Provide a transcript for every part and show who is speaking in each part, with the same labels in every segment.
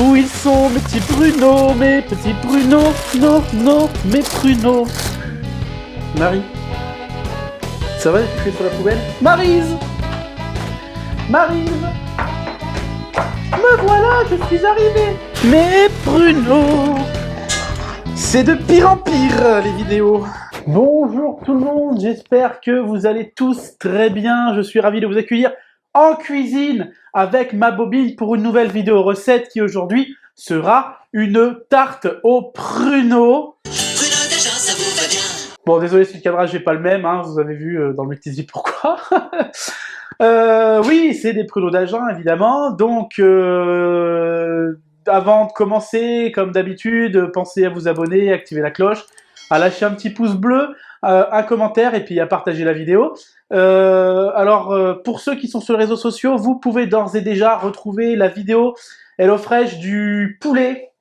Speaker 1: Où ils sont mes petits pruneaux, mes petits pruneaux, non, non, mes pruneaux. Marie, ça va, tu fais sur la poubelle? Maryse, Maryse, me voilà, je suis arrivé. Mes pruneaux. C'est de pire en pire, les vidéos. Bonjour tout le monde, j'espère que vous allez tous très bien. Je suis ravi de vous accueillir en cuisine avec ma bobine pour une nouvelle vidéo recette qui aujourd'hui sera une tarte aux pruneaux. Bon, désolé si le cadrage n'est pas le même, hein, vous avez vu dans le multisite pourquoi. Oui, c'est des pruneaux d'Agen évidemment, donc avant de commencer, comme d'habitude, pensez à vous abonner, activer la cloche, à lâcher un petit pouce bleu, un commentaire et puis à partager la vidéo. Pour ceux qui sont sur les réseaux sociaux, vous pouvez d'ores et déjà retrouver la vidéo HelloFresh du poulet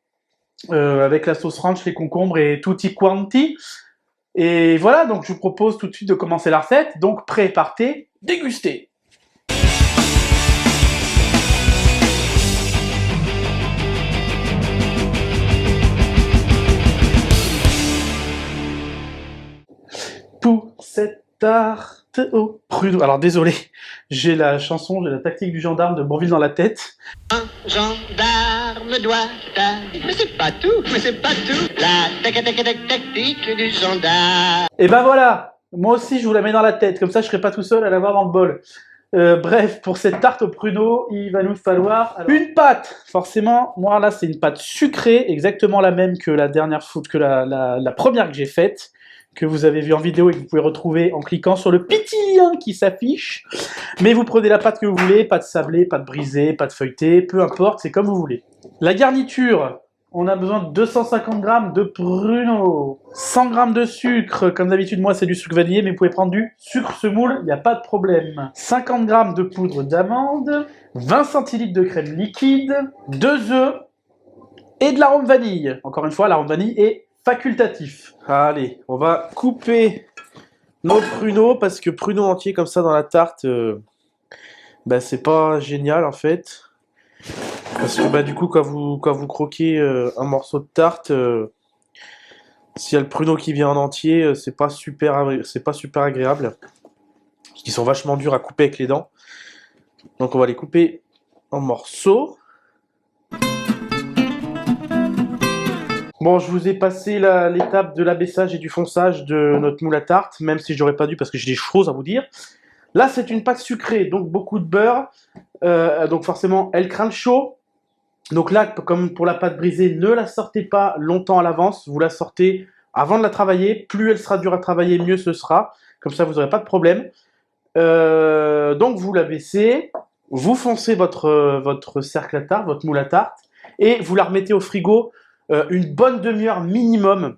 Speaker 1: avec la sauce ranch, les concombres et tutti quanti. Et voilà, donc je vous propose tout de suite de commencer la recette. Donc prêt, partez, dégustez. Pour cette tarte aux pruneaux. Alors désolé, j'ai la chanson, j'ai la tactique du gendarme de Bourvil dans la tête.
Speaker 2: Un gendarme doit mais c'est pas tout, la tactique du gendarme.
Speaker 1: Et ben voilà, moi aussi je vous la mets dans la tête, comme ça je serai pas tout seul à l'avoir dans le bol. Bref, pour cette tarte aux pruneaux, il va nous falloir une pâte. Forcément, moi là c'est une pâte sucrée, exactement la même que la dernière fois, que la première que j'ai faite, que vous avez vu en vidéo et que vous pouvez retrouver en cliquant sur le petit lien qui s'affiche. Mais vous prenez la pâte que vous voulez, pâte sablée, pâte brisée, pâte feuilletée, peu importe, c'est comme vous voulez. La garniture, on a besoin de 250 g de pruneaux, 100 g de sucre, comme d'habitude moi c'est du sucre vanillé, mais vous pouvez prendre du sucre semoule, il n'y a pas de problème. 50 g de poudre d'amande, 20 centilitres de crème liquide, 2 œufs et de l'arôme vanille. Encore une fois, l'arôme vanille est facultatif. Allez, on va couper nos pruneaux, parce que pruneaux entiers comme ça dans la tarte, c'est pas génial en fait. Parce que du coup, quand vous croquez un morceau de tarte, s'il y a le pruneau qui vient en entier, c'est pas super agréable. Parce qu'ils sont vachement durs à couper avec les dents. Donc on va les couper en morceaux. Bon, je vous ai passé l'étape de l'abaissage et du fonçage de notre moule à tarte, même si j'aurais pas dû parce que j'ai des choses à vous dire. Là, c'est une pâte sucrée, donc beaucoup de beurre. Donc forcément, elle craint le chaud. Donc là, comme pour la pâte brisée, ne la sortez pas longtemps à l'avance. Vous la sortez avant de la travailler. Plus elle sera dure à travailler, mieux ce sera. Comme ça, vous n'aurez pas de problème. Donc vous la baissez, vous foncez votre cercle à tarte, votre moule à tarte, et vous la remettez au frigo une bonne demi-heure minimum,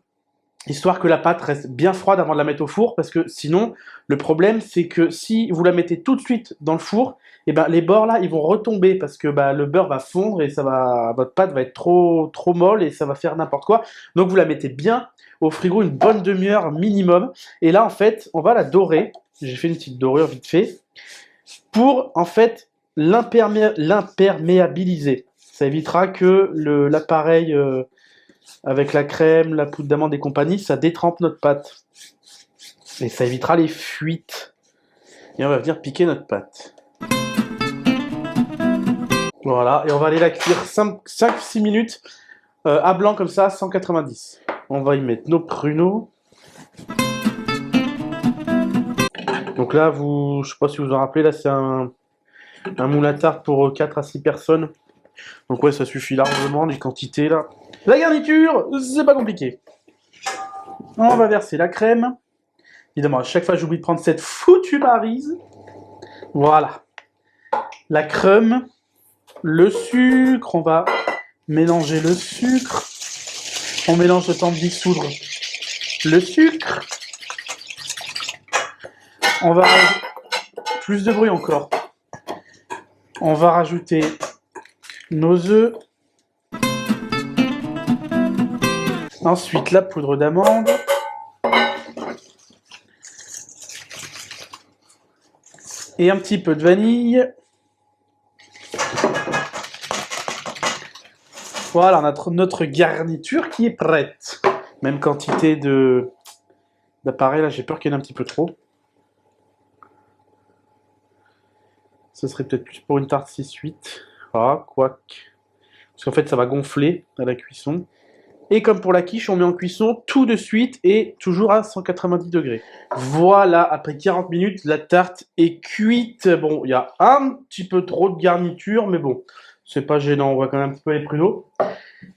Speaker 1: histoire que la pâte reste bien froide avant de la mettre au four, parce que sinon, le problème, c'est que si vous la mettez tout de suite dans le four, les bords là, ils vont retomber, parce que le beurre va fondre et votre pâte va être trop molle et ça va faire n'importe quoi. Donc vous la mettez bien au frigo une bonne demi-heure minimum, et là en fait, on va la dorer. J'ai fait une petite dorure vite fait, pour en fait l'imperméabiliser. Ça évitera que l'appareil avec la crème, la poudre d'amande et compagnie, ça détrempe notre pâte. Et ça évitera les fuites. Et on va venir piquer notre pâte. Voilà, et on va aller la cuire 5-6 minutes à blanc comme ça, 190. On va y mettre nos pruneaux. Donc là, je sais pas si vous vous en rappelez, là c'est un moule à tarte pour 4 à 6 personnes. Donc ouais, ça suffit largement, les quantités là. La garniture, c'est pas compliqué. On va verser la crème. Évidemment, à chaque fois j'oublie de prendre cette foutue Maryse. Voilà. La crème, le sucre, on va mélanger le sucre. On mélange le temps de dissoudre le sucre. On va rajouter plus de bruit encore. On va rajouter nos œufs. Ensuite, la poudre d'amande. Et un petit peu de vanille. Voilà, on a notre garniture qui est prête. Même quantité d'appareil, là j'ai peur qu'il y en ait un petit peu trop. Ce serait peut-être plus pour une tarte 6-8. Ah, quoique. Parce qu'en fait ça va gonfler à la cuisson. Et comme pour la quiche, on met en cuisson tout de suite et toujours à 190 degrés. Voilà, après 40 minutes, la tarte est cuite. Bon, il y a un petit peu trop de garniture, mais bon, c'est pas gênant, on voit quand même un petit peu les pruneaux.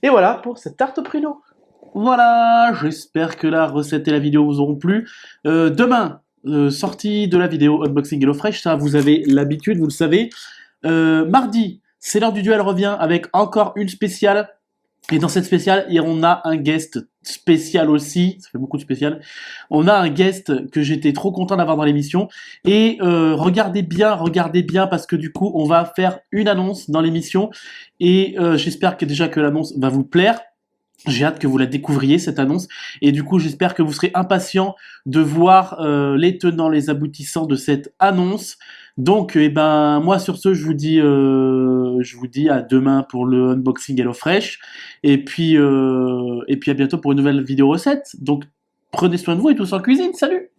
Speaker 1: Et voilà pour cette tarte aux pruneaux. Voilà, j'espère que la recette et la vidéo vous auront plu. Demain, sortie de la vidéo Unboxing HelloFresh, ça vous avez l'habitude, vous le savez. Mardi, c'est l'heure du duel revient avec encore une spéciale. Et dans cette spéciale, on a un guest spécial aussi, ça fait beaucoup de spécial. On a un guest que j'étais trop content d'avoir dans l'émission. Et regardez bien, parce que du coup, on va faire une annonce dans l'émission. Et j'espère que déjà que l'annonce va vous plaire. J'ai hâte que vous la découvriez, cette annonce. Et du coup, j'espère que vous serez impatients de voir les tenants, les aboutissants de cette annonce. Donc, moi, sur ce, je vous dis à demain pour le unboxing HelloFresh. Et puis à bientôt pour une nouvelle vidéo recette. Donc, prenez soin de vous et tous en cuisine. Salut!